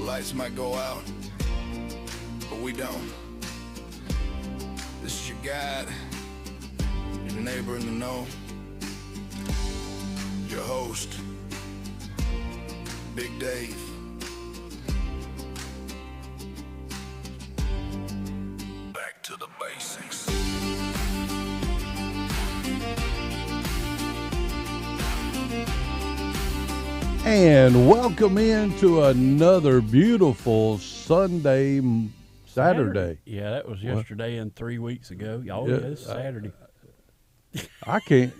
lights might go out, but we don't. This is your guide, your neighbor in the know, your host, Big Dave. Back to the basics. And welcome into another beautiful Saturday. Yeah, that was yesterday and 3 weeks ago. Oh, yeah, it's Saturday. I can't.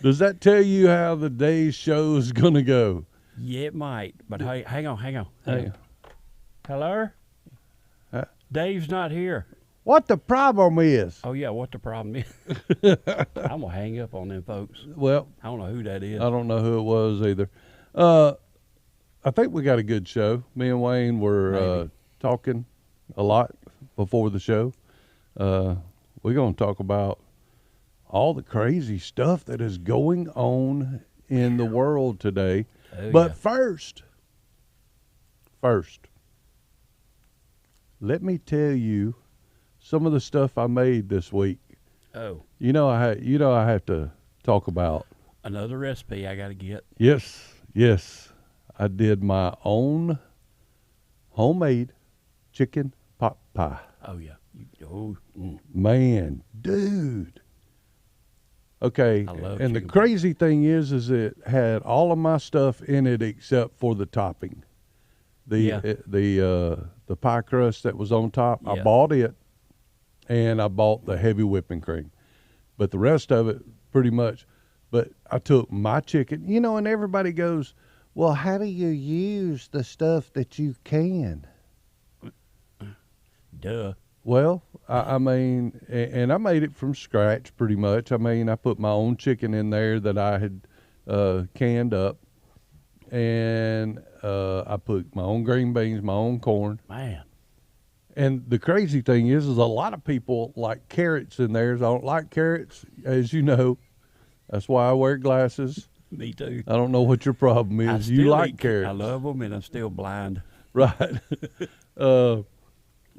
Does that tell you how the day's show is going to go? Yeah, it might. But hey, hang on. Hey. Hello? Dave's not here. What the problem is? Oh, yeah, what the problem is? I'm going to hang up on them folks. Well, I don't know who that is. I don't know who it was either. I think we got a good show. Me and Wayne were talking a lot before the show. We're going to talk about all the crazy stuff that is going on in the world today. Oh, But yeah. first, let me tell you some of the stuff I made this week. Oh, I have to talk about. another recipe I got to get. Yes. I did my own homemade chicken pot pie. Oh, yeah. Man, dude. Okay, I love and the chicken pot. crazy thing is it had all of my stuff in it except for the topping. The pie crust that was on top, I Yeah. bought it, and I bought the heavy whipping cream. But the rest of it, pretty much. But I took my chicken, and everybody goes, well, how do you use the stuff that you can? Duh. Well, I mean, and I made it from scratch pretty much. I mean, I put my own chicken in there that I had canned up, and I put my own green beans, my own corn. Man. And the crazy thing is a lot of people like carrots in theirs. I don't like carrots, as you know. That's why I wear glasses. Me too. I don't know what your problem I is. You still like eat carrots. I love them, and I'm still blind. Right.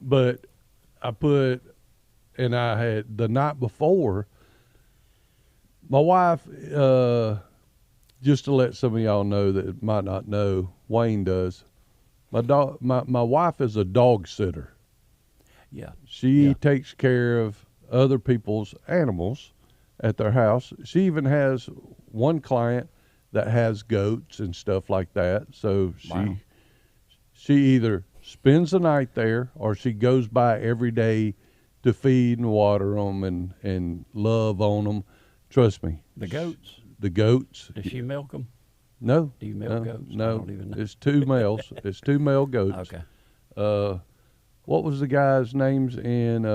But I put, and I had the night before, my wife, just to let some of y'all know that might not know, Wayne does, my wife is a dog sitter. Yeah. She takes care of other people's animals at their house. She even has one client that has goats and stuff like that. So Wow. she either spends the night there or she goes by every day to feed and water them and love on them. Trust me. The goats. The goats. Does she milk them? No. Do you milk goats? I No. don't even know. It's two males. It's two male goats. Okay. What was the guy's names in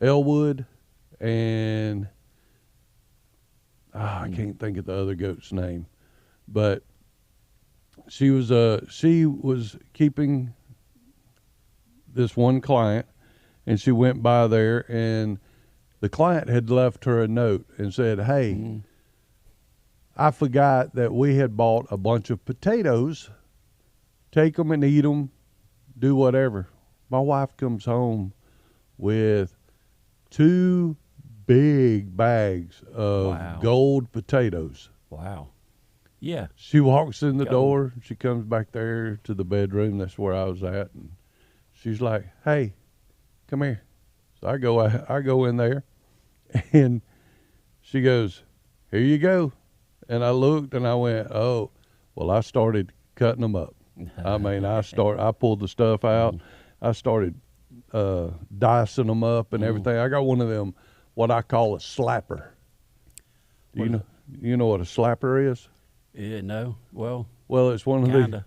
Elwood and I can't think of the other goat's name, but she was keeping this one client, and she went by there, and the client had left her a note and said, hey, I forgot that we had bought a bunch of potatoes. Take them and eat them, do whatever. My wife comes home with 2 big bags of Wow. gold potatoes. Wow. Yeah. She walks in the Gold. door. She comes back there to the bedroom. That's where I was at. And she's like, hey, come here. So I go in there, and she goes, here you go. And I looked and I went, oh, well, I started cutting them up. I mean, I pulled the stuff out. I started dicing them up and everything. I got one of them, what I call a slapper. Do you know what a slapper is? Yeah, no. Well, It's one of kinda.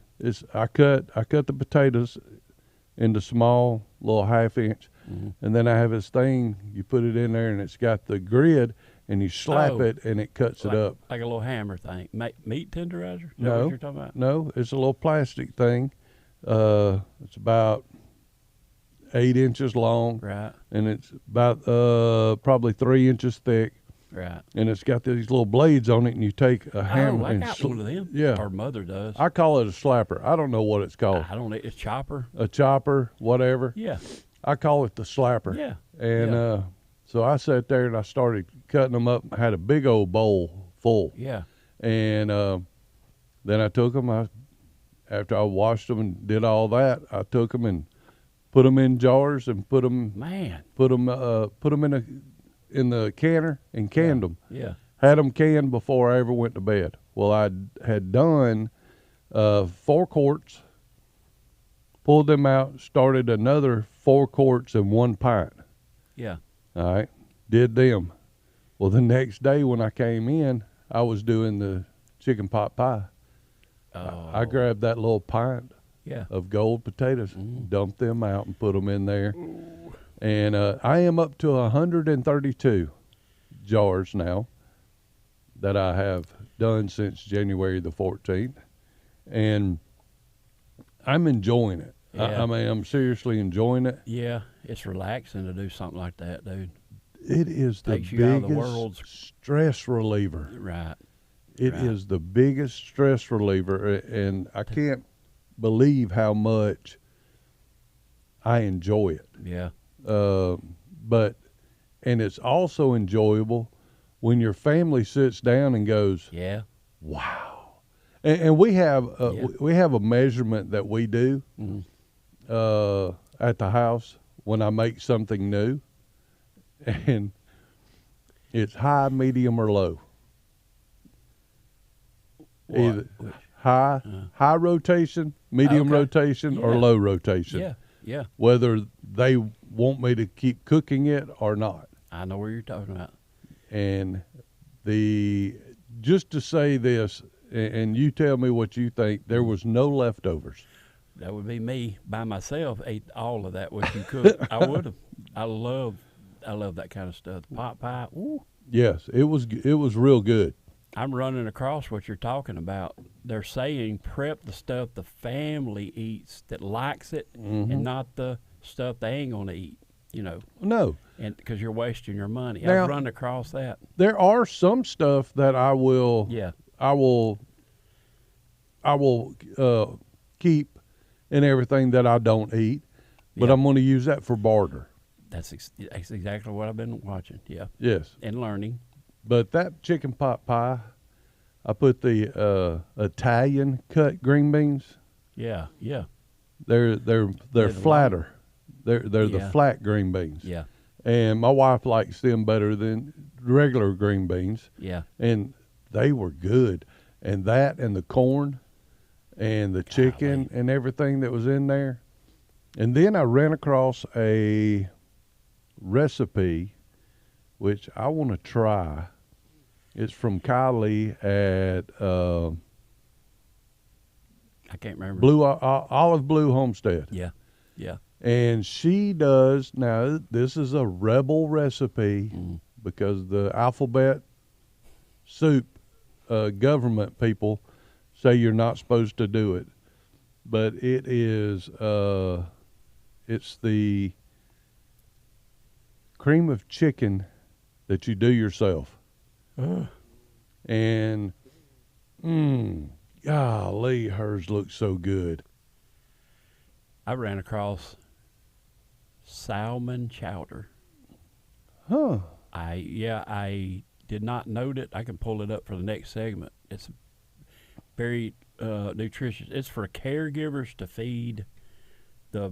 I cut the potatoes into small little 1/2 inch, and then I have this thing. You put it in there, and it's got the grid, and you slap it, and it cuts it up. Like a little hammer thing. Meat tenderizer? Is that No, what you're talking about? no, it's a little plastic thing. It's about 8 inches long, Right. and it's about probably 3 inches thick. Right. And it's got these little blades on it, and you take a hammer I and got one of them. Yeah. Our mother does. I call it a slapper. I don't know what it's called. I don't know. It's chopper. A chopper, whatever. Yeah. I call it the slapper. Yeah. And so I sat there and I started cutting them up. I had a big old bowl full. Yeah. And then I took them. After I washed them and did all that, I took them and put them in jars and put them in the canner and canned them. Yeah. Had them canned before I ever went to bed. Well, I had done 4 quarts, pulled them out, started another 4 quarts and 1 pint. Yeah. All right, did them. Well, the next day when I came in, I was doing the chicken pot pie. Oh. I grabbed that little pint Yeah. of gold potatoes, dumped them out and put them in there. Ooh. And I am up to 132 jars now that I have done since January the 14th. And I'm enjoying it. Yeah. I mean, I'm seriously enjoying it. Yeah, it's relaxing to do something like that, dude. It is the Takes you out of the biggest world's stress reliever. Right. It is the biggest stress reliever, and I can't believe how much I enjoy it. Yeah. And it's also enjoyable when your family sits down and goes, Yeah. "Wow!" And we have a measurement that we do at the house when I make something new, and it's high, medium, or low. Either high rotation, medium rotation, or low rotation. Yeah. Yeah. Whether they want me to keep cooking it or not. I know where you're talking about. And just to say this, and you tell me what you think, there was no leftovers. That would be me by myself. Ate all of that what you cooked. I would have. I love that kind of stuff. Pot pie. Ooh. Yes, it was real good. I'm running across what you're talking about. They're saying prep the stuff the family eats that likes it, and not the stuff they ain't gonna eat. You know. No. And because you're wasting your money. Now, I've run across that. There are some stuff that I will. Yeah. I will keep and everything that I don't eat, but I'm going to use that for barter. That's exactly what I've been watching. Yeah. Yes. And learning. But that chicken pot pie, I put the Italian cut green beans. Yeah. Yeah. They're flatter. They're the flat green beans. Yeah. And my wife likes them better than regular green beans. Yeah. And they were good. And that and the corn and the chicken and everything that was in there. And then I ran across a recipe which I want to try. It's from Kylie at I can't remember. Olive Blue Homestead. Yeah. Yeah. And she does, now this is a rebel recipe because the alphabet soup government people say you're not supposed to do it. But it is, it's the cream of chicken that you do yourself. And, golly, hers looks so good. I ran across salmon chowder. Huh. I did not note it. I can pull it up for the next segment. It's very nutritious. It's for caregivers to feed their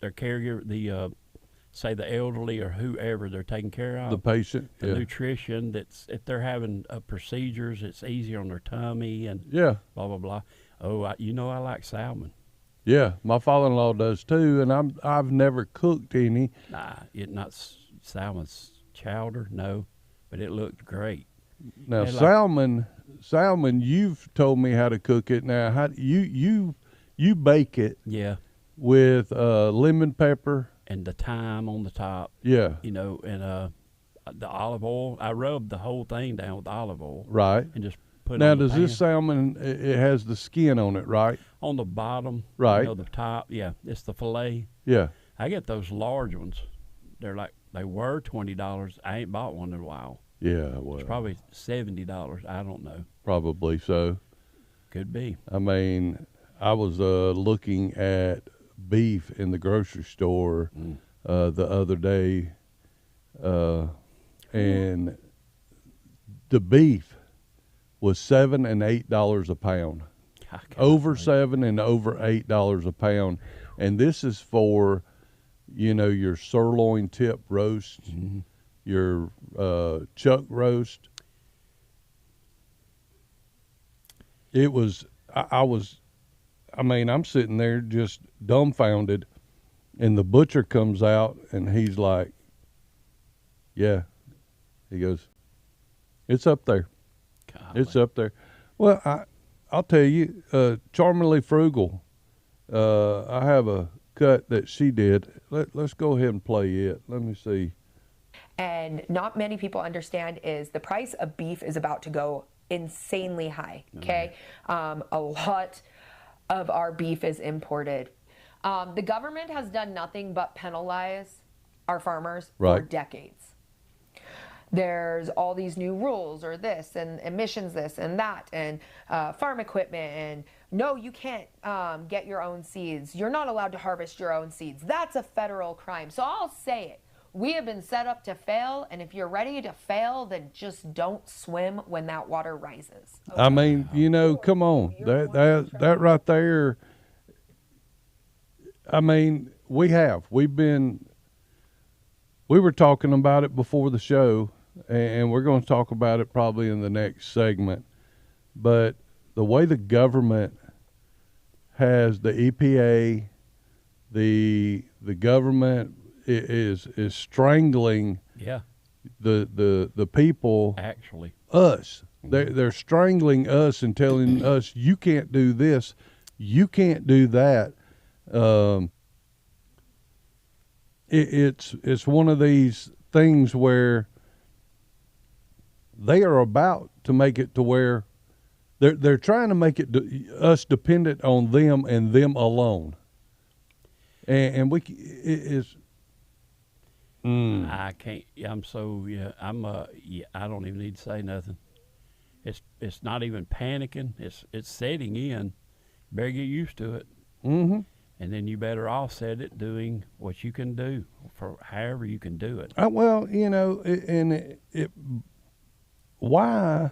caregiver, say the elderly or whoever they're taking care of. The patient. The nutrition that's, if they're having procedures, it's easier on their tummy and blah, blah, blah. Oh, I like salmon. Yeah, my father-in-law does too, and I've never cooked any. Nah, not salmon's chowder, no, but it looked great. Now salmon, you've told me how to cook it. Now, how you bake it? Yeah, with lemon pepper and the thyme on the top. Yeah, and the olive oil. I rubbed the whole thing down with olive oil. Right, and just put. Now, it on does the pan. this salmon? It has the skin on it, right? On the bottom, right? The top, yeah, it's the fillet. Yeah, I get those large ones. They're like They were $20. I ain't bought one in a while. Yeah, well, It's probably $70. I don't know. probably so. Could be. I mean, I was looking at beef in the grocery store the other day, and the beef was $7 and $8 a pound. Over $7 and over $8 a pound, and this is for, your sirloin tip roast, your chuck roast. It was, I'm sitting there just dumbfounded, and the butcher comes out and he's like, yeah, he goes, it's up there. Golly. It's up there. Well, I'll tell you, Charmingly Frugal, I have a cut that she did. Let's go ahead and play it. Let me see. And not many people understand is the price of beef is about to go insanely high, okay? A lot of our beef is imported. The government has done nothing but penalize our farmers for decades. There's all these new rules or this and emissions this and that and farm equipment and no, you can't get your own seeds. You're not allowed to harvest your own seeds. That's a federal crime. So I'll say it. We have been set up to fail, and if you're ready to fail, then just don't swim when that water rises. Okay? I mean, come on. That right there, I mean, we were talking about it before the show, and we're going to talk about it probably in the next segment, but the way the government has the EPA, the government is strangling the people, Actually. us. They're strangling us and telling us, you can't do this, you can't do that. It's one of these things where they are about to make it to where they're trying to make it us dependent on them and them alone. And we it's. I can't. I'm so I don't even need to say nothing. It's not even panicking. It's setting in. You better get used to it. Mm-hmm. And then you better offset it doing what you can do for however you can do it. Well, why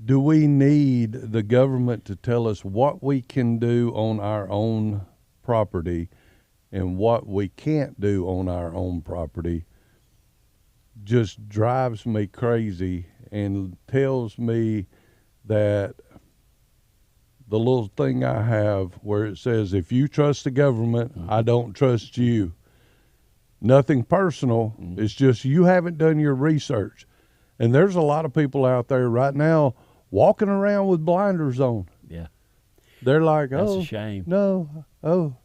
do we need the government to tell us what we can do on our own property and what we can't do on our own property? Just drives me crazy and tells me that the little thing I have where it says, if you trust the government, I don't trust you. Nothing personal. It's just you haven't done your research. And there's a lot of people out there right now walking around with blinders on. Yeah. They're like, That's a shame. No. Oh,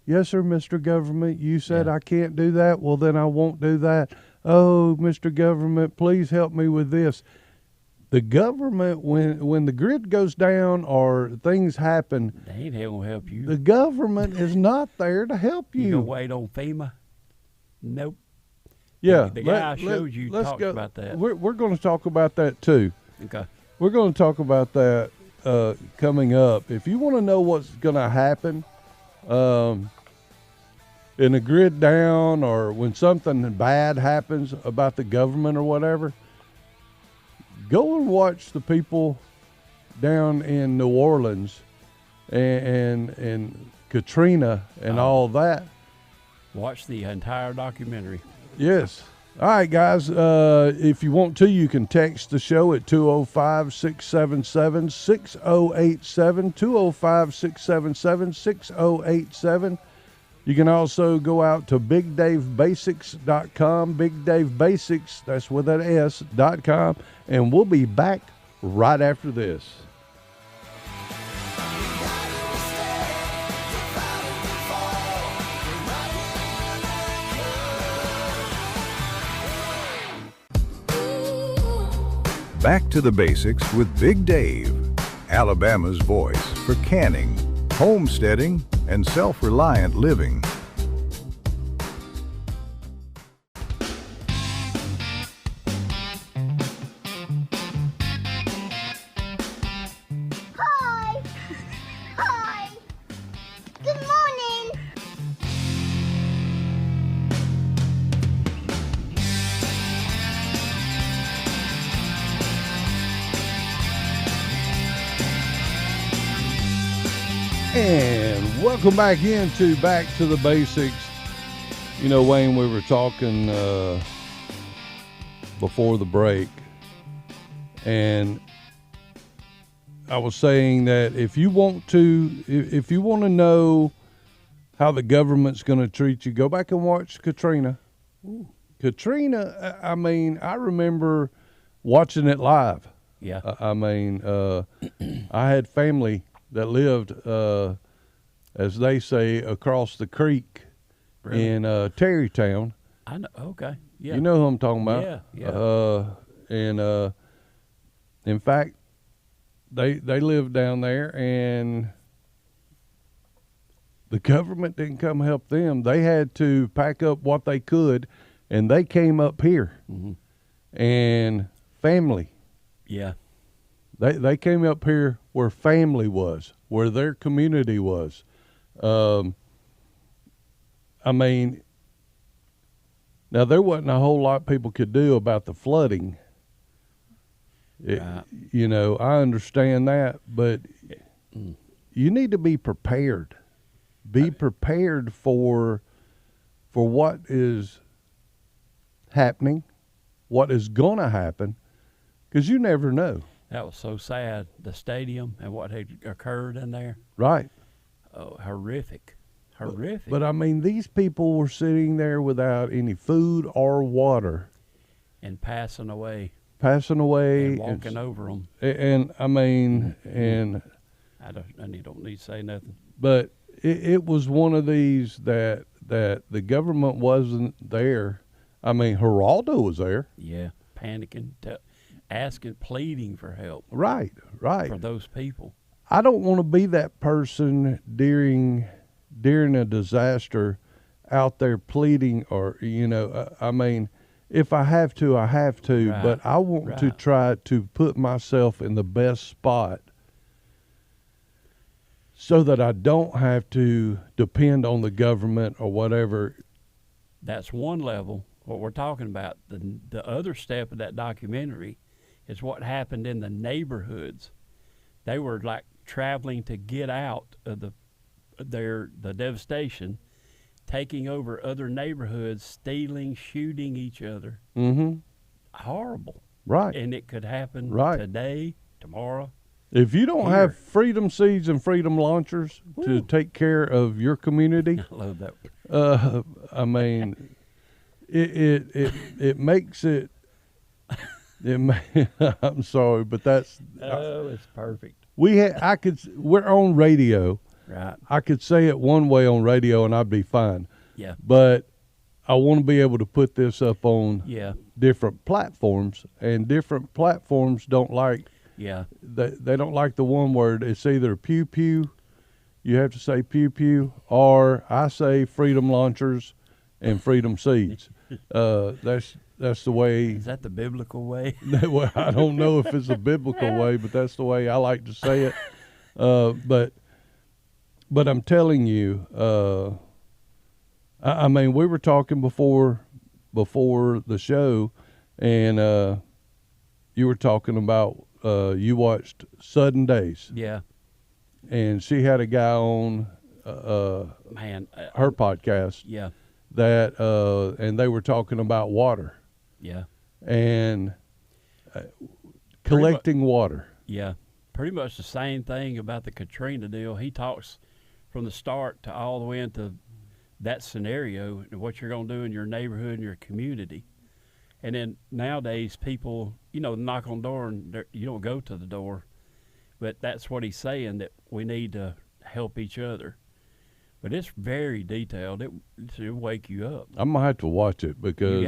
yes, sir, Mr. Government. You said I can't do that. Well, then I won't do that. Oh, Mr. Government, please help me with this. The government, when the grid goes down or things happen, They ain't gonna help you. the government is not there to help You you. gonna wait on FEMA? Nope. Yeah, The guy I showed you let's talked go. about that. We're going to talk about that too. Okay. We're going to talk about that coming up. If you want to know what's going to happen in a grid down or when something bad happens about the government or whatever, go and watch the people down in New Orleans and Katrina and all that. Watch the entire documentary. Yes. All right, guys. If you want to, you can text the show at 205-677-6087, 205-677-6087. You can also go out to BigDaveBasics.com, Big Dave Basics, that's with an S.com, and we'll be back right after this. Back to the Basics with Big Dave, Alabama's voice for canning, homesteading, and self-reliant living. And welcome back into Back to the Basics. You know, Wayne, we were talking before the break, and I was saying that if you want to know how the government's going to treat you, go back and watch Katrina. Ooh. Katrina, I mean, I remember watching it live. Yeah. I had family that lived, as they say, across the creek in Terrytown. I know. Okay. Yeah. You know who I'm talking about. Yeah. Yeah. And in fact, they lived down there, and the government didn't come help them. They had to pack up what they could, and they came up here. Mm-hmm. And family. Yeah. They came up here where family was, where their community was. I mean, now there wasn't a whole lot people could do about the flooding. Right. You know, I understand that, but you need to be prepared. Be prepared for what is happening, what is going to happen, because you never know. That was so sad. The stadium and what had occurred in there. Right. Oh, horrific. Horrific. But I mean, these people were sitting there without any food or water. And passing away. And walking over them. And I mean, and I don't need to say nothing. But it was one of these that the government wasn't there. I mean, Geraldo was there. Yeah, panicking, asking, pleading for help. Right. For those people. I don't want to be that person during a disaster out there pleading, or, you know, I mean, if I have to, I have to, Right. but I want to try to put myself in the best spot so that I don't have to depend on the government or whatever. That's one level, what we're talking about. The other step of that documentary is what happened in the neighborhoods. They were like traveling to get out of the devastation, taking over other neighborhoods, stealing, shooting each other. Mm-hmm. Horrible. Right. And it could happen today, tomorrow. If you don't Here. have freedom seeds and freedom launchers to take care of your community, I love that. I mean, it makes it. I'm sorry, but that's. Oh, it's perfect. We're on radio. Right. I could say it one way on radio and I'd be fine. Yeah. But I want to be able to put this up on different platforms, and different platforms don't like. Yeah. They don't like the one word. It's either pew pew, you have to say pew pew, or I say freedom launchers and freedom seeds. That's the way. Is that the biblical way? Well, I don't know if it's a biblical way, but that's the way I like to say it. But I'm telling you, I mean, we were talking before the show, and you were talking about you watched Sudden Days. Yeah. And she had a guy on her podcast. Yeah. That and they were talking about water. Yeah. And collecting water. Yeah. Pretty much the same thing about the Katrina deal. He talks from the start to all the way into that scenario and what you're going to do in your neighborhood and your community. And then nowadays people, knock on the door and you don't go to the door. But that's what he's saying, that we need to help each other. But it's very detailed. It'll wake you up. I'm gonna have to watch it because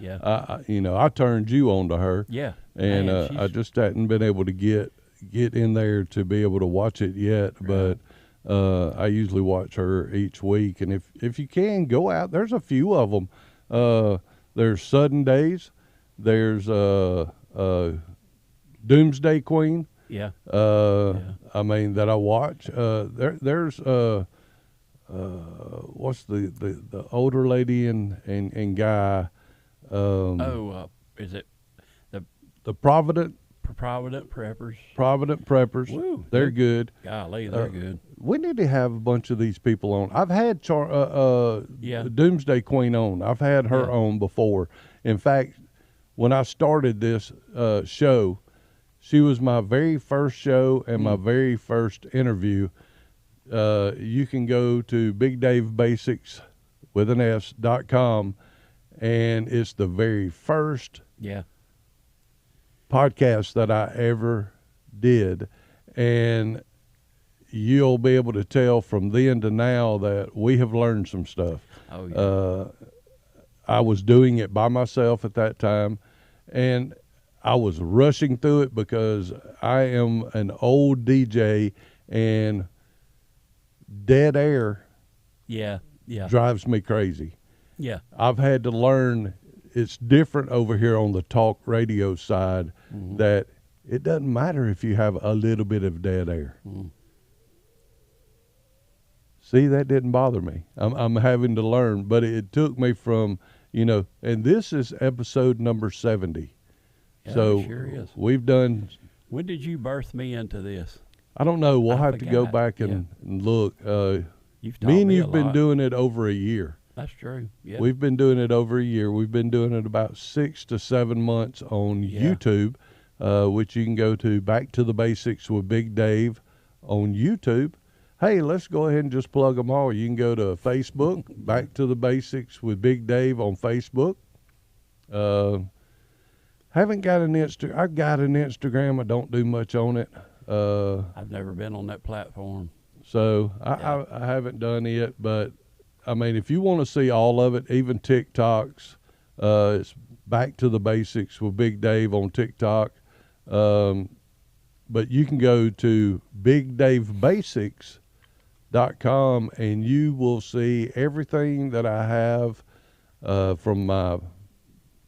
I turned you on to her. Yeah. And Man, I just hadn't been able to get in there to be able to watch it yet. Right. But I usually watch her each week, and if you can go out, there's a few of them. There's Sudden Days. There's Doomsday Queen. Yeah. I mean, that I watch. There's what's the older lady and guy? Is it the Provident Preppers? Provident Preppers. Woo, they're good. Golly, they're good. we need to have a bunch of these people on. I've had Yeah. Doomsday Queen on. I've had her Yeah. on before. In fact, when I started this show, she was my very first show and my very first interview. You can go to BigDaveBasics.com, and it's the very first Yeah. podcast that I ever did, and you'll be able to tell from then to now that we have learned some stuff. Oh, yeah. I was doing it by myself at that time, and I was rushing through it because I am an old DJ, and dead air Yeah. Yeah. drives me crazy. Yeah. I've had to learn it's different over here on the talk radio side, that it doesn't matter if you have a little bit of dead air. See, that didn't bother me. I'm having to learn, but it took me from, and this is episode number 70. Yeah, So it sure is. we've done, When did you birth me into this? I don't know, we'll I have to go forgot. back and look. You've taught Me and me you've a been lot. doing it over a year. That's true. Yeah. We've been doing it over a year. We've been doing it about 6 to 7 months on Yeah. YouTube, which you can go to Back to the Basics with Big Dave on YouTube. Hey, let's go ahead and just plug them all. You can go to Facebook, Back to the Basics with Big Dave on Facebook. Haven't got an I've got an Instagram. I don't do much on it. I've never been on that platform. So I haven't done it, but I mean, if you want to see all of it, even TikToks, it's Back to the Basics with Big Dave on TikTok. But you can go to BigDaveBasics.com and you will see everything that I have, from my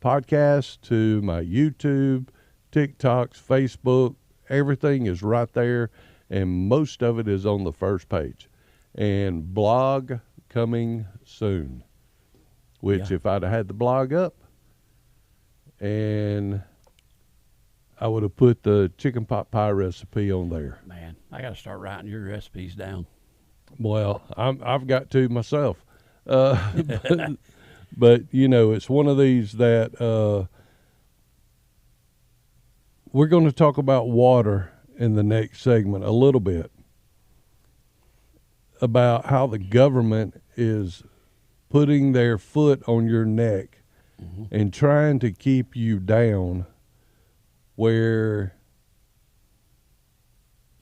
podcast to my YouTube, TikToks, Facebook. Everything is right there, and most of it is on the first page. And blog coming soon, which Yeah. if I'd have had the blog up, and I would have put the chicken pot pie recipe on there. Man, I got to start writing your recipes down. Well, I've got to myself. But it's one of these that we're going to talk about water in the next segment a little bit, about how the government is putting their foot on your neck and trying to keep you down where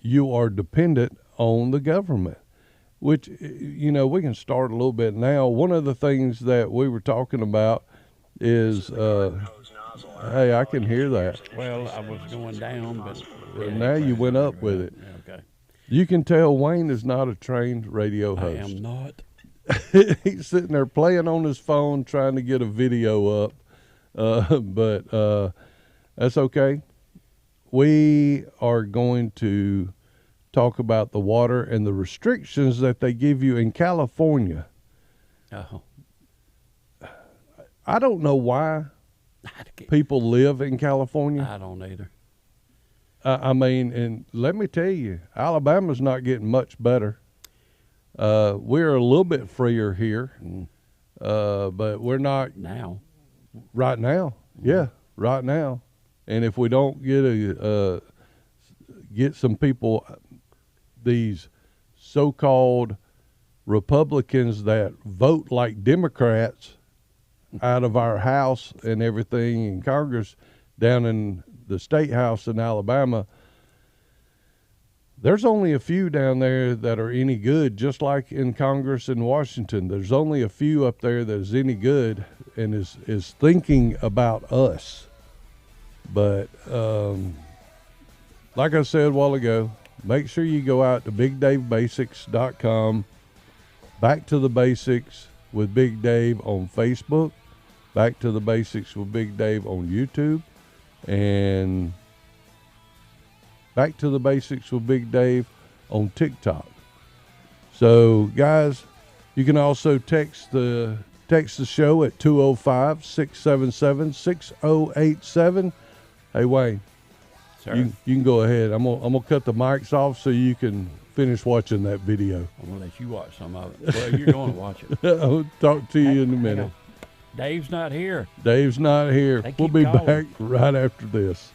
you are dependent on the government, which, we can start a little bit now. One of the things that we were talking about is, hey, I can hear that. Well, I was going down, but Now you went up with it. Okay. You can tell Wayne is not a trained radio I host. am not. He's sitting there playing on his phone trying to get a video up, but that's okay. We are going to talk about the water and the restrictions that they give you in California. Oh. I don't know why people live in California. I don't either. I mean, and let me tell you, Alabama's not getting much better. We're a little bit freer here, but we're not Now. right now. Yeah, right now. And if we don't get some people, these so-called Republicans that vote like Democrats out of our House and everything in Congress, down in the State House in Alabama, there's only a few down there that are any good, just like in Congress in Washington. There's only a few up there that is any good and is thinking about us. But like I said a while ago, make sure you go out to BigDaveBasics.com, Back to the Basics with Big Dave on Facebook, Back to the Basics with Big Dave on YouTube, and Back to the Basics with Big Dave on TikTok. So, guys, you can also text the show at 205-677-6087. Hey, Wayne, Sir. you can go ahead. I'm gonna cut the mics off so you can finish watching that video. I'm gonna let you watch some of it. Well, you're going to watch it. I'll talk to you in a Hang minute. on. Dave's not here. Dave's not here. They We'll keep be calling. back right after this.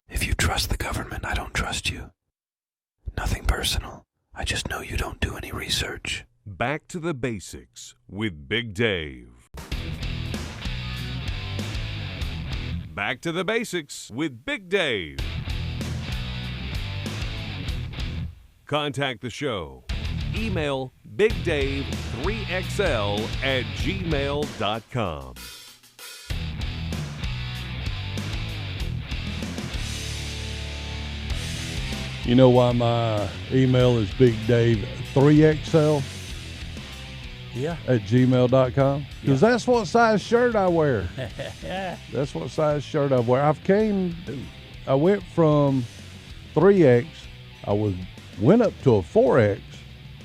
If you trust the government, I don't trust you. Nothing personal. I just know you don't do any research. Back to the Basics with Big Dave. Back to the Basics with Big Dave. Contact the show. Email bigdave3xl@gmail.com. You know why my email is bigdave3xl Yeah. at gmail.com? Because Yeah. that's what size shirt I wear. That's what size shirt I wear. I went from 3X. Went up to a 4X.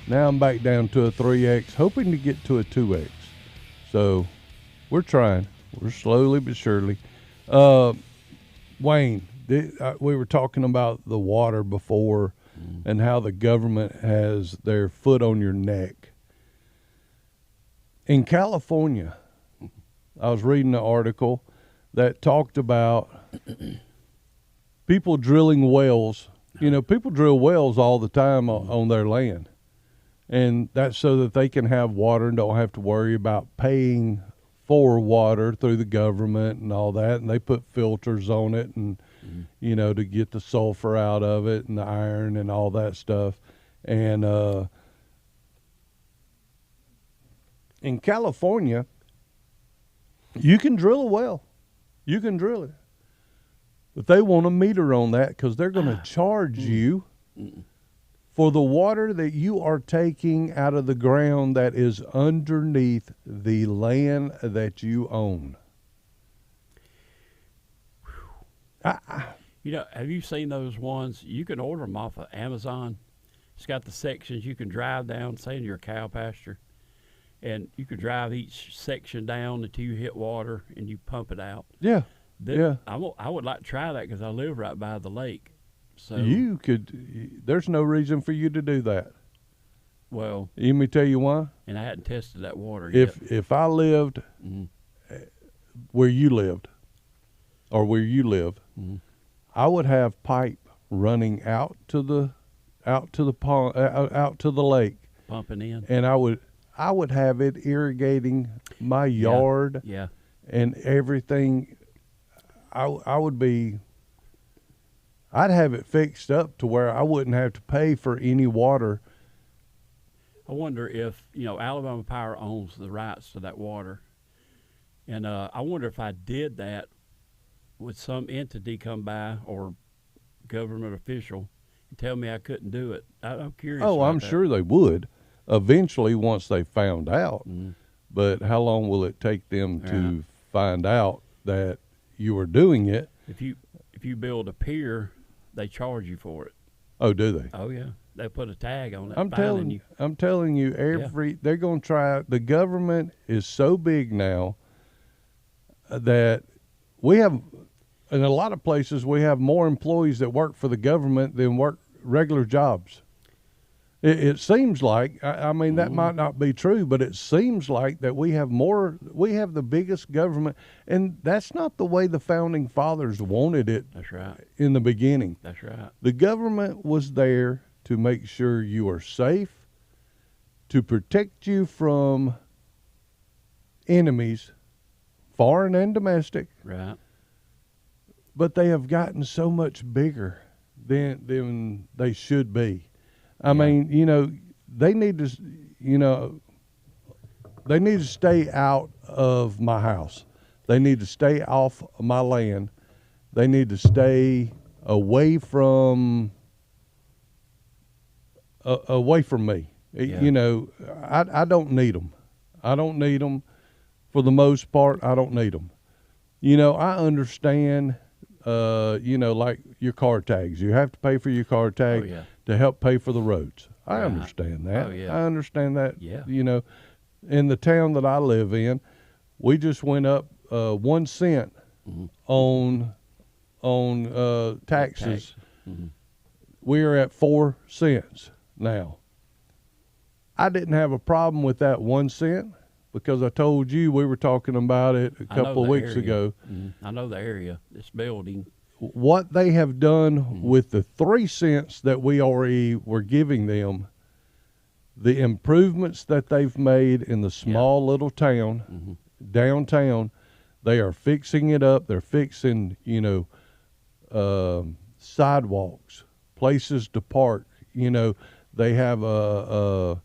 Now I'm back down to a 3X, hoping to get to a 2X. So we're trying. We're slowly but surely. Wayne, we were talking about the water before and how the government has their foot on your neck. In California, I was reading an article that talked about people drilling wells. You know, people drill wells all the time on their land. And that's so that they can have water and don't have to worry about paying for water through the government and all that. And they put filters on it and, you know, to get the sulfur out of it and the iron and all that stuff. And in California, you can drill a well. You can drill it. But they want a meter on that because they're going to charge you for the water that you are taking out of the ground that is underneath the land that you own. You know, have you seen those ones? You can order them off of Amazon. It's got the sections you can drive down, say in your cow pasture, and you can drive each section down until you hit water and you pump it out. Yeah. Yeah. I would like to try that because I live right by the lake. So You could, there's no reason for you to do that. well, Let me tell you why. and I hadn't tested that water yet. If I lived where you lived or where you live, I would have pipe running out to the pond, out to the lake, Pumping in. and I would have it irrigating my yard Yeah. and everything. I'd have it fixed up to where I wouldn't have to pay for any water. I wonder if, you know, Alabama Power owns the rights to that water. And I wonder if I did that, would some entity come by or government official and tell me I couldn't do it? I'm curious. Oh, about I'm that. sure they would eventually once they found out. But how long will it take them to find out that you were doing it? If you build a pier, they charge you for it. Oh, do they? Oh yeah, they put a tag on it. I'm fining you. telling you, they're going to try. The government is so big now that we have, in a lot of places, we have more employees that work for the government than work regular jobs. It seems like, I mean, that might not be true, but it seems like that we have the biggest government, and that's not the way the founding fathers wanted it. That's right. In the beginning. That's right. The government was there to make sure you are safe, to protect you from enemies, foreign and domestic, Right. but they have gotten so much bigger than they should be. I mean, you know, they need to stay out of my house. They need to stay off my land. They need to stay away from me. Yeah. You know, I don't need them. I don't need them. For the most part, I don't need them. You know, I understand, you know, like your car tags. You have to pay for your car tag to help pay for the roads. I Right. understand that. Oh, yeah. I understand that. Yeah. You know, in the town that I live in, we just went up 1 cent on taxes. We are at 4 cents now. I didn't have a problem with that 1 cent because I told you we were talking about it a couple of weeks ago. I know the area, this building. What they have done with the 3 cents that we already were giving them, the improvements that they've made in the small little town, downtown, they are fixing it up. They're fixing, sidewalks, places to park. They have a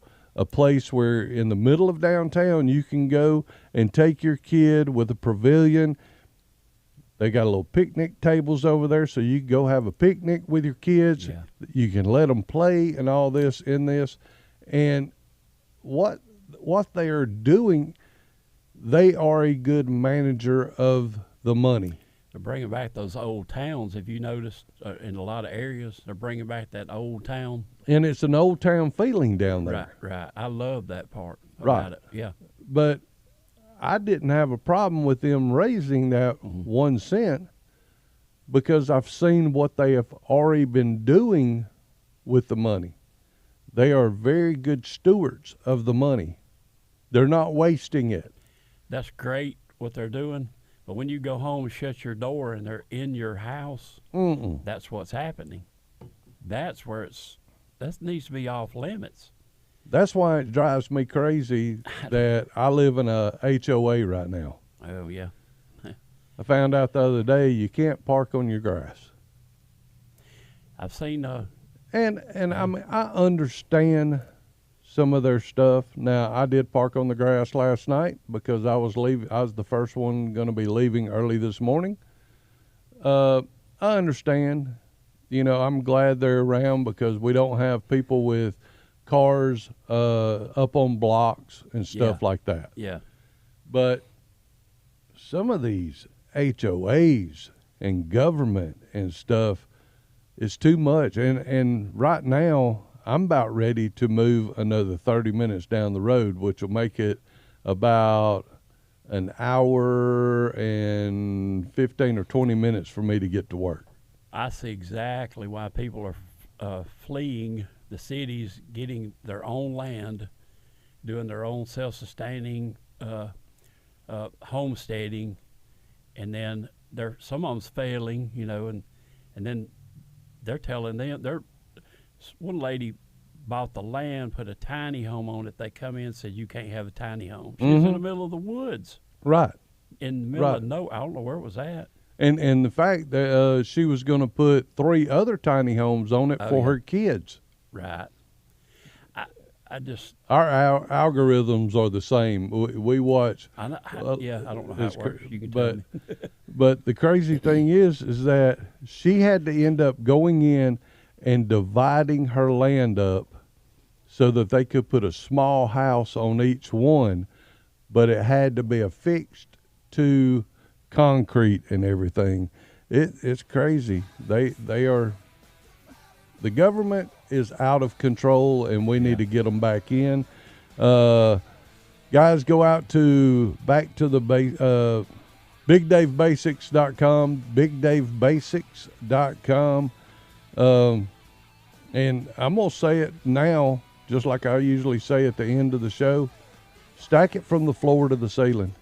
place where in the middle of downtown you can go and take your kid with a pavilion. They got a little picnic tables over there, so you can go have a picnic with your kids. Yeah. You can let them play and all this in this. And what they are doing, they are a good manager of the money. They're bringing back those old towns. If you noticed, in a lot of areas, they're bringing back that old town. And it's an old town feeling down there. Right. I love that part Right. about it. Yeah. But I didn't have a problem with them raising that 1 cent because I've seen what they have already been doing with the money. They are very good stewards of the money. They're not wasting it. That's great what they're doing. But when you go home and shut your door and they're in your house, that's what's happening. That's where that needs to be off limits. That's why it drives me crazy that I live in a HOA right now. Oh, yeah. I found out the other day you can't park on your grass. I've seen And I mean, I understand some of their stuff. Now, I did park on the grass last night because I was the first one going to be leaving early this morning. I understand. I'm glad they're around because we don't have people with cars up on blocks and stuff like that. Yeah. But some of these HOAs and government and stuff is too much. And right now, I'm about ready to move another 30 minutes down the road, which will make it about an hour and 15 or 20 minutes for me to get to work. I see exactly why people are fleeing the cities, getting their own land, doing their own self-sustaining homesteading, and then some of them's failing, and then they're telling them one lady bought the land, put a tiny home on it. They come in and said, you can't have a tiny home. She was in the middle of the woods. Right. In the middle of I don't know where it was at. And the fact that she was going to put 3 other tiny homes on it for her kids. Right. I just... Our algorithms are the same. We watch... I don't know how it works. You can tell me. But the crazy thing is that she had to end up going in and dividing her land up so that they could put a small house on each one, but it had to be affixed to concrete and everything. It's crazy. The government is out of control, and we need to get them back in. Guys, go out to BigDaveBasics.com, BigDaveBasics.com. And I'm going to say it now, just like I usually say at the end of the show. Stack it from the floor to the ceiling.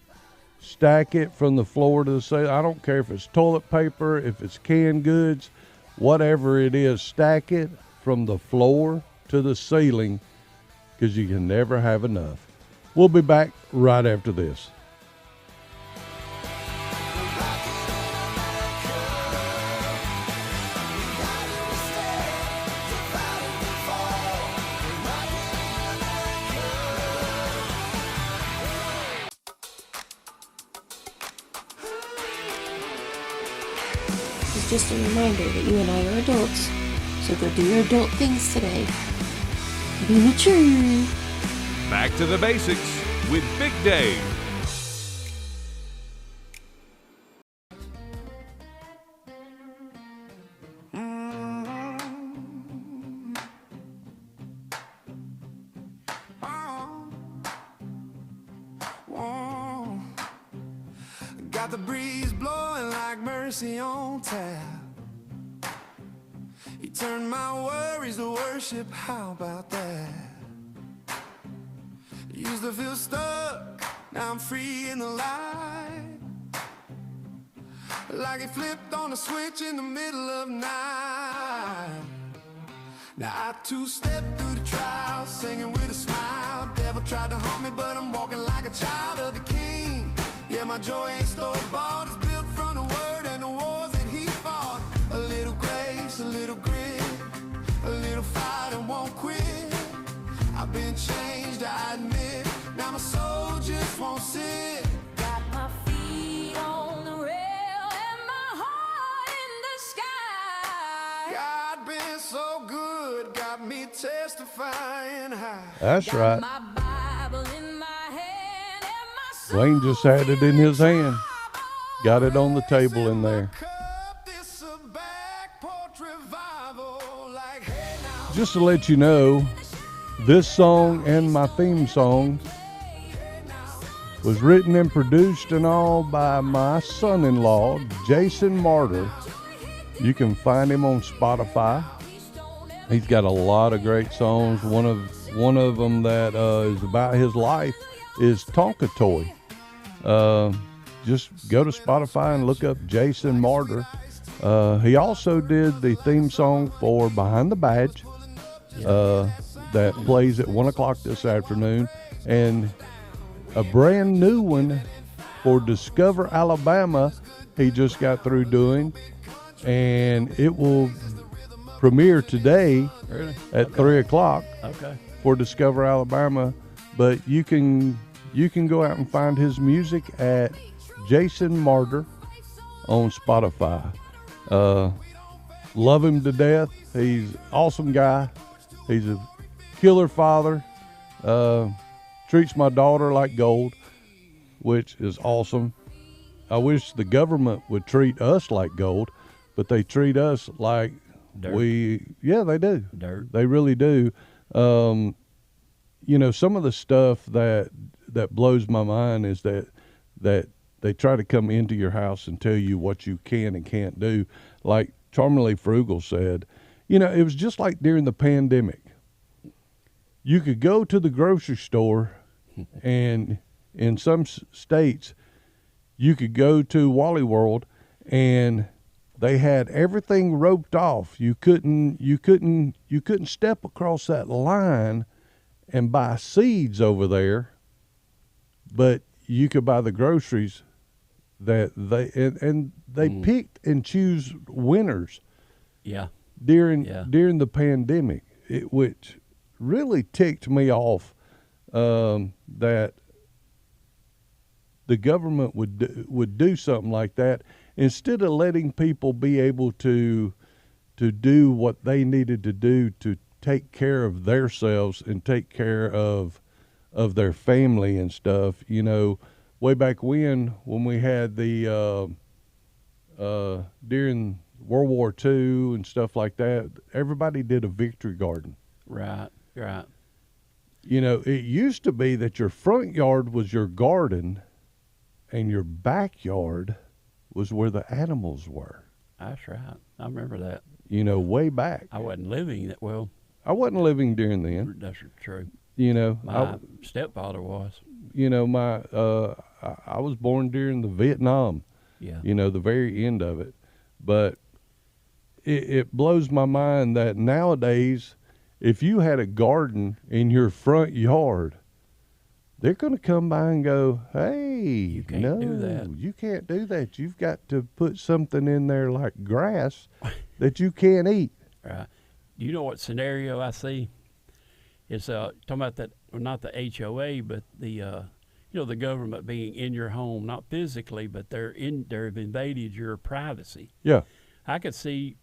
Stack it from the floor to the ceiling. I don't care if it's toilet paper, if it's canned goods, whatever it is, stack it from the floor to the ceiling because you can never have enough. We'll be back right after this. It's just a reminder that you and I are adults, so go do your adult things today. Be mature. Back to the basics with Big Dave. Got the breeze blowing like mercy on tap. He turned my worries to worship, how about that? Used to feel stuck, now I'm free in the light. Like he flipped on a switch in the middle of night. Now I two-step through the trial, singing with a smile. Devil tried to haunt me, but I'm walking like a child of the king. Yeah, my joy ain't store-bought, it's built from the word and the wars that he fought. A little grace, a little grit, a little fight and won't quit. I've been changed, I admit. Now my soul just won't sit. Got my feet on the rail and my heart in the sky. God been so good, got me testifying high. That's right. My Bible in my hand and my soul Wayne just had it in his hand. Got it on the table in there. This a back porch revival, like, hey now. Just to let you know, this song and my theme song was written and produced and all by my son-in-law, Jason Martyr. You can find him on Spotify. He's got a lot of great songs. One of them that is about his life is Tonka Toy. Just go to Spotify and look up Jason Martyr. He also did the theme song for Behind the Badge. That plays at 1 o'clock this afternoon, and a brand new one for Discover Alabama he just got through doing, and it will premiere today at 3 o'clock for Discover Alabama. But you can go out and find his music at Jason Martyr on Spotify. Love him to death. He's an awesome guy. He's a killer father. Treats my daughter like gold, which is awesome. I wish the government would treat us like gold, but they treat us like Dirt. They do. Dirt. They really do. You know, some of the stuff that blows my mind is that they try to come into your house and tell you what you can and can't do. Like Charmely Frugal said, you know, it was just like during the pandemic. You could go to the grocery store, and in some states, you could go to Wally World, and they had everything roped off. You couldn't step across that line and buy seeds over there, but you could buy the groceries that they picked and choose winners. Yeah. During the pandemic, which really ticked me off, that the government would do something like that instead of letting people be able to do what they needed to do to take care of themselves and take care of their family and stuff. You know, way back when we had the during World War II and stuff like that, everybody did a victory garden. Right. You know, it used to be that your front yard was your garden and your backyard was where the animals were. That's right. I remember that. You know, way back. I wasn't living that well. I wasn't living during then. That's true. You know, My stepfather was. You know, I was born during the Vietnam. Yeah. You know, the very end of it. But it blows my mind that nowadays, if you had a garden in your front yard, they're going to come by and go, hey, You can't do that. You can't do that. You've got to put something in there like grass that you can't eat. Right. You know what scenario I see? It's talking about that, well, not the HOA, but the the government being in your home, not physically, but they've invaded your privacy. Yeah. I could say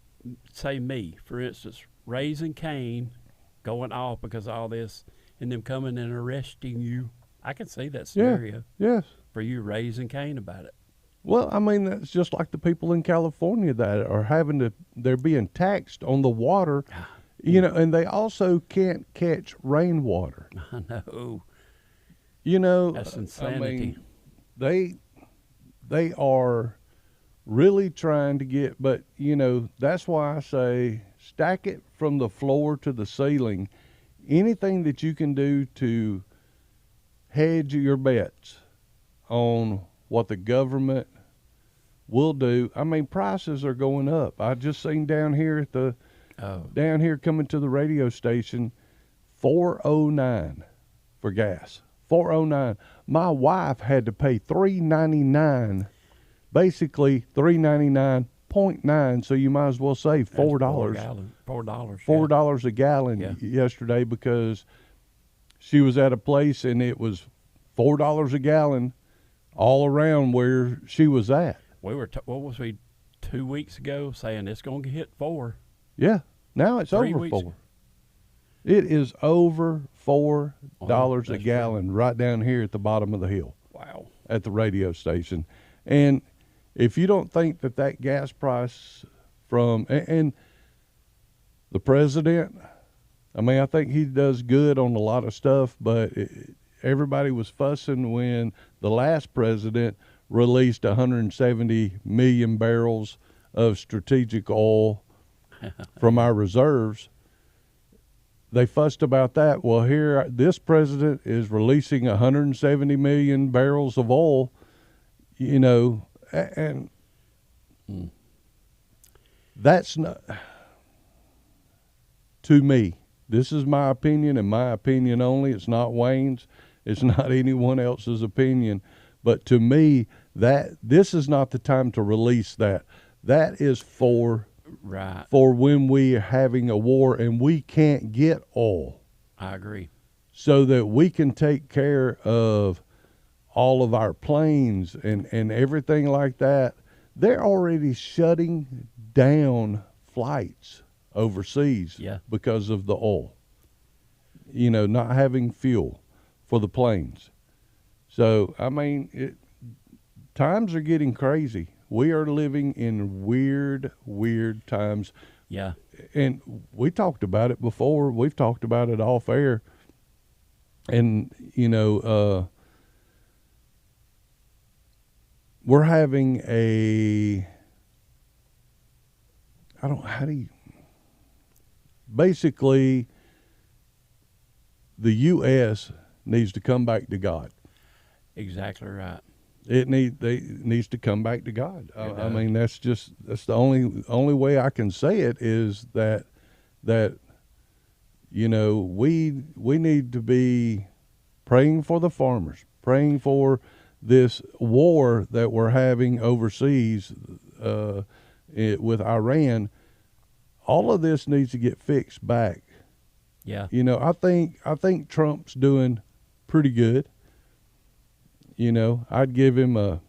me, for instance, raising Cain, going off because of all this, and them coming and arresting you. I can see that scenario. Yes. For you raising Cain about it. Well, I mean, that's just like the people in California that are they're being taxed on the water, you know, and they also can't catch rainwater. I know. You know, That's insanity. I mean, they are really trying to get, but that's why I say stack it from the floor to the ceiling. Anything that you can do to hedge your bets on what the government will do. I mean, prices are going up. I just seen down here at the down here coming to the radio station, $4.09 for gas. $4.09. My wife had to pay $3.99, basically $3.99.9. So you might as well say $4. $4 a gallon yesterday, because she was at a place and it was $4 a gallon all around where she was at. We were, what was we, 2 weeks ago saying it's going to hit 4. Yeah. Now it's 3 over weeks 4. It is over $4 a that's gallon right down here at the bottom of the hill. Wow. At the radio station. And if you don't think that gas price and the president, I mean, I think he does good on a lot of stuff, but everybody was fussing when the last president released 170 million barrels of strategic oil from our reserves. They fussed about that. Well, here, this president is releasing 170 million barrels of oil, and that's not, to me, this is my opinion and my opinion only. It's not Wayne's. It's not anyone else's opinion. But to me, this is not the time to release that. That is for when we are having a war and we can't get oil. I agree. So that we can take care of all of our planes and everything like that. They're already shutting down flights overseas because of the oil. Not having fuel for the planes. So, I mean, times are getting crazy. We are living in weird times. Yeah. And we talked about it before. We've talked about it off air. And, we're having basically, the U.S. needs to come back to God. Exactly right. It needs to come back to God. I mean, that's the only way I can say it is that we need to be praying for the farmers, praying for this war that we're having overseas with Iran. All of this needs to get fixed back. Yeah. I think Trump's doing pretty good. I'd give him a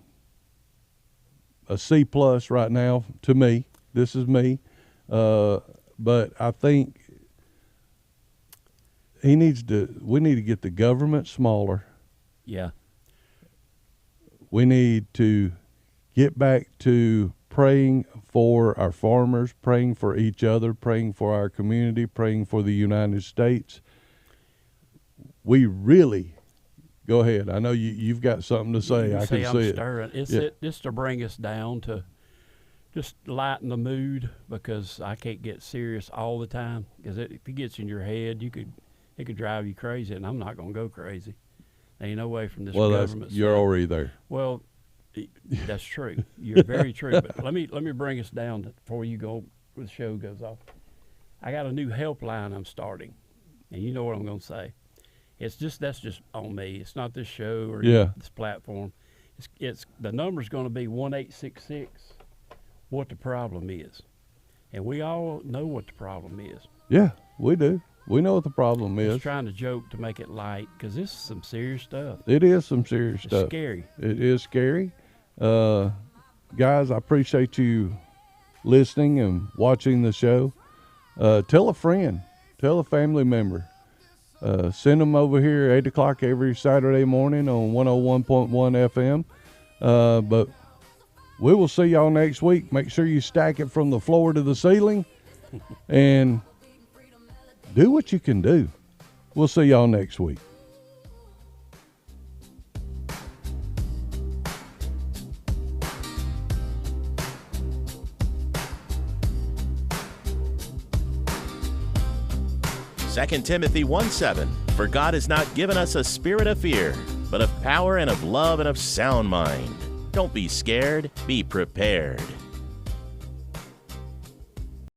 C+ right now. To me, this is me, but I think we need to get the government smaller. Yeah. We need to get back to praying for our farmers, praying for each other, praying for our community, praying for the United States. We really, go ahead. I know you've got something to say. I can see it. Stirring. It's just to bring us down to just lighten the mood, because I can't get serious all the time, because if it gets in your head, it could drive you crazy, and I'm not going to go crazy. There ain't no way from this government. You're already there. Well, that's true. You're very true. But let me bring us down before the show goes off. I got a new helpline I'm starting, and you know what I'm going to say. That's just on me. It's not this show or this platform. It's the number's going to be 1-866. What the problem is, and we all know what the problem is. Yeah, we do. We know what the problem is. Just trying to joke to make it light, because this is some serious stuff. It is some serious stuff. It's scary. It is scary. Guys, I appreciate you listening and watching the show. Tell a friend. Tell a family member. Send them over here 8 o'clock every Saturday morning on 101.1 FM. But we will see y'all next week. Make sure you stack it from the floor to the ceiling. And do what you can do. We'll see y'all next week. 2 Timothy 1:7, for God has not given us a spirit of fear, but of power and of love and of sound mind. Don't be scared, be prepared.